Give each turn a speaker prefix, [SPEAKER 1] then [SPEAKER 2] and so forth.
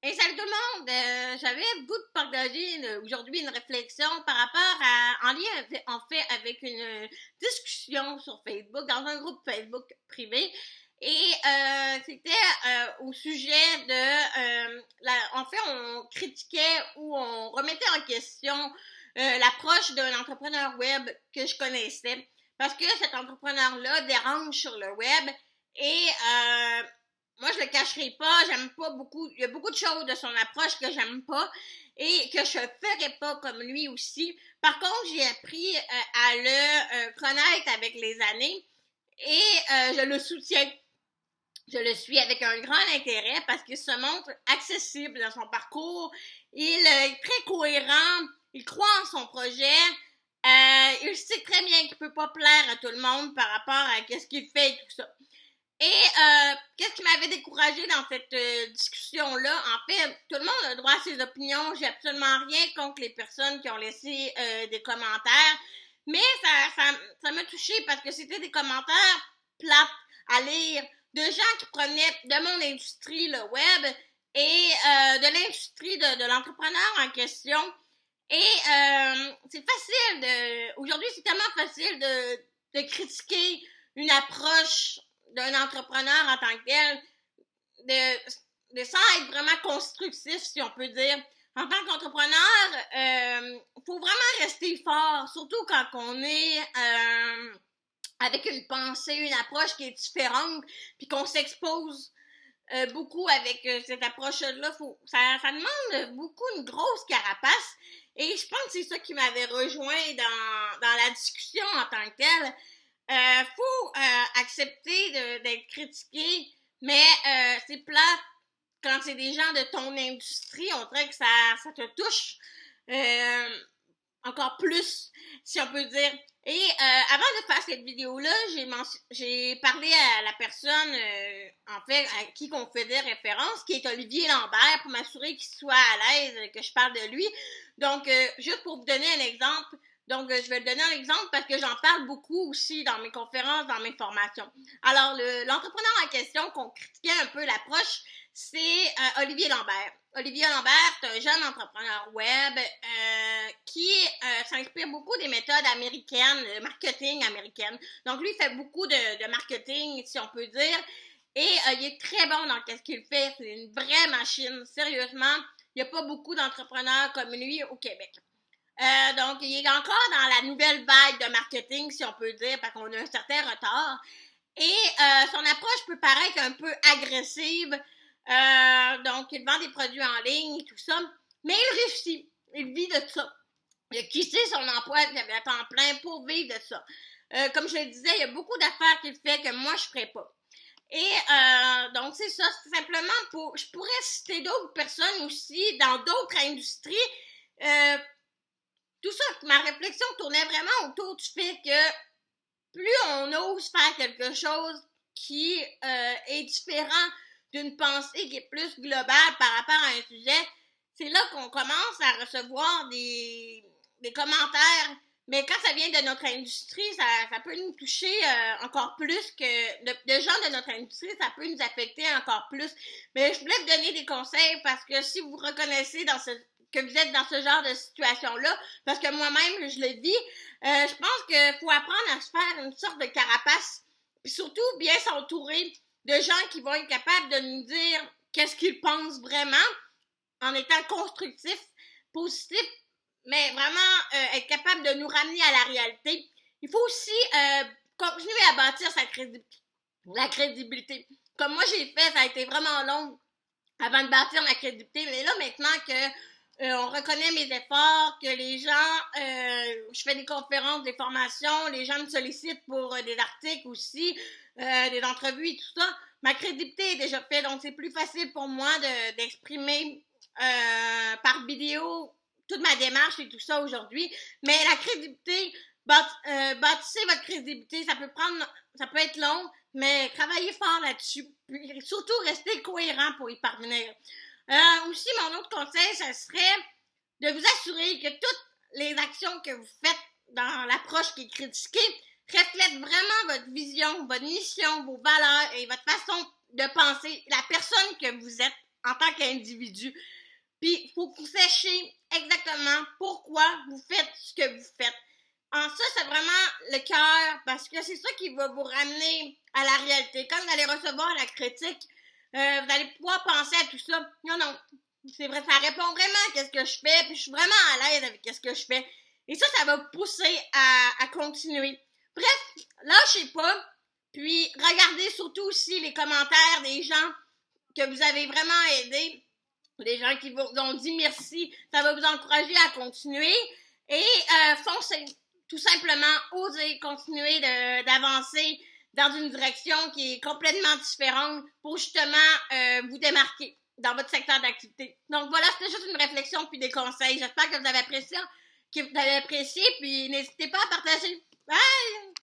[SPEAKER 1] Hey, salut tout le monde! J'avais le goût de partager aujourd'hui une réflexion par rapport à, en lien en fait avec une discussion sur Facebook, dans un groupe Facebook privé. Et c'était au sujet de, en fait, on critiquait ou on remettait en question l'approche d'un entrepreneur web que je connaissais. Parce que cet entrepreneur-là dérange sur le web et moi, je le cacherai pas, j'aime pas beaucoup, il y a beaucoup de choses de son approche que j'aime pas et que je ferais pas comme lui aussi. Par contre, j'ai appris à le connaître avec les années et je le soutiens. Je le suis avec un grand intérêt parce qu'il se montre accessible dans son parcours. Il est très cohérent, il croit en son projet. Il sait très bien qu'il ne peut pas plaire à tout le monde par rapport à ce qu'il fait et tout ça. Et qu'est-ce qui m'avait découragée dans cette discussion-là? En fait, tout le monde a droit à ses opinions. J'ai absolument rien contre les personnes qui ont laissé des commentaires. Mais ça m'a touchée parce que c'était des commentaires plates à lire de gens qui prenaient de mon industrie, le web, et de l'industrie de l'entrepreneur en question. Et c'est facile aujourd'hui, c'est tellement facile de critiquer une approche d'un entrepreneur en tant que tel, de sans être vraiment constructif, si on peut dire. En tant qu'entrepreneur, faut vraiment rester fort, surtout quand on est avec une pensée, une approche qui est différente, puis qu'on s'expose beaucoup avec cette approche-là. Ça demande beaucoup une grosse carapace, et je pense que c'est ça qui m'avait rejoint dans la discussion en tant que telle. Faut accepter d'être critiqué, mais c'est plate quand c'est des gens de ton industrie, on dirait que ça te touche encore plus, si on peut dire. Et avant de faire cette vidéo-là, j'ai parlé à la personne, en fait, à qui on faisait référence, qui est Olivier Lambert, pour m'assurer qu'il soit à l'aise que je parle de lui. Donc, juste pour vous donner un exemple, donc, je vais te donner un exemple parce que j'en parle beaucoup aussi dans mes conférences, dans mes formations. Alors, l'entrepreneur en question qu'on critiquait un peu l'approche, c'est Olivier Lambert. Olivier Lambert, c'est un jeune entrepreneur web qui s'inspire beaucoup des méthodes américaines, de marketing américaine. Donc, lui, il fait beaucoup de marketing, si on peut dire, et il est très bon dans ce qu'il fait. C'est une vraie machine, sérieusement. Il n'y a pas beaucoup d'entrepreneurs comme lui au Québec. Donc, il est encore dans la nouvelle vague de marketing, si on peut dire, parce qu'on a un certain retard. Et son approche peut paraître un peu agressive. Donc, il vend des produits en ligne et tout ça. Mais il réussit. Il vit de ça. Il a quitté son emploi à temps plein pour vivre de ça. Comme je le disais, il y a beaucoup d'affaires qu'il fait que moi, je ne ferais pas. Et donc, c'est ça. C'est simplement je pourrais citer d'autres personnes aussi dans d'autres industries. Tout ça, ma réflexion tournait vraiment autour du fait que plus on ose faire quelque chose qui est différent d'une pensée qui est plus globale par rapport à un sujet, c'est là qu'on commence à recevoir des commentaires. Mais quand ça vient de notre industrie, ça peut nous toucher encore plus que de gens de notre industrie, ça peut nous affecter encore plus. Mais je voulais te donner des conseils parce que si vous reconnaissez que vous êtes dans ce genre de situation-là, parce que moi-même, je le vis, je pense qu'il faut apprendre à se faire une sorte de carapace, puis surtout bien s'entourer de gens qui vont être capables de nous dire qu'est-ce qu'ils pensent vraiment, en étant constructifs, positifs, mais vraiment être capable de nous ramener à la réalité. Il faut aussi continuer à bâtir la crédibilité. Comme moi j'ai fait, ça a été vraiment long avant de bâtir ma crédibilité, mais là maintenant que on reconnaît mes efforts, que les gens, je fais des conférences, des formations, les gens me sollicitent pour des articles aussi, des entrevues et tout ça. Ma crédibilité est déjà faite, donc c'est plus facile pour moi d'exprimer par vidéo toute ma démarche et tout ça aujourd'hui. Mais la crédibilité, bâtissez votre crédibilité, ça peut être long, mais travaillez fort là-dessus. Puis surtout, restez cohérent pour y parvenir. Aussi, mon autre conseil, ça serait de vous assurer que toutes les actions que vous faites dans l'approche qui est critiquée reflètent vraiment votre vision, votre mission, vos valeurs et votre façon de penser, la personne que vous êtes en tant qu'individu. Puis, il faut que vous sachiez exactement pourquoi vous faites ce que vous faites. En ça, c'est vraiment le cœur, parce que c'est ça qui va vous ramener à la réalité. Quand vous allez recevoir la critique, vous allez pouvoir penser à tout ça. Non, non, c'est vrai, ça répond vraiment à ce que je fais, puis je suis vraiment à l'aise avec ce que je fais. Et ça va vous pousser à continuer. Bref, lâchez pas, puis regardez surtout aussi les commentaires des gens que vous avez vraiment aidés, des gens qui vous ont dit merci, ça va vous encourager à continuer et foncez. Tout simplement, osez continuer d'avancer dans une direction qui est complètement différente pour justement vous démarquer dans votre secteur d'activité. Donc voilà, c'était juste une réflexion puis des conseils. J'espère que vous avez apprécié, puis n'hésitez pas à partager. Bye!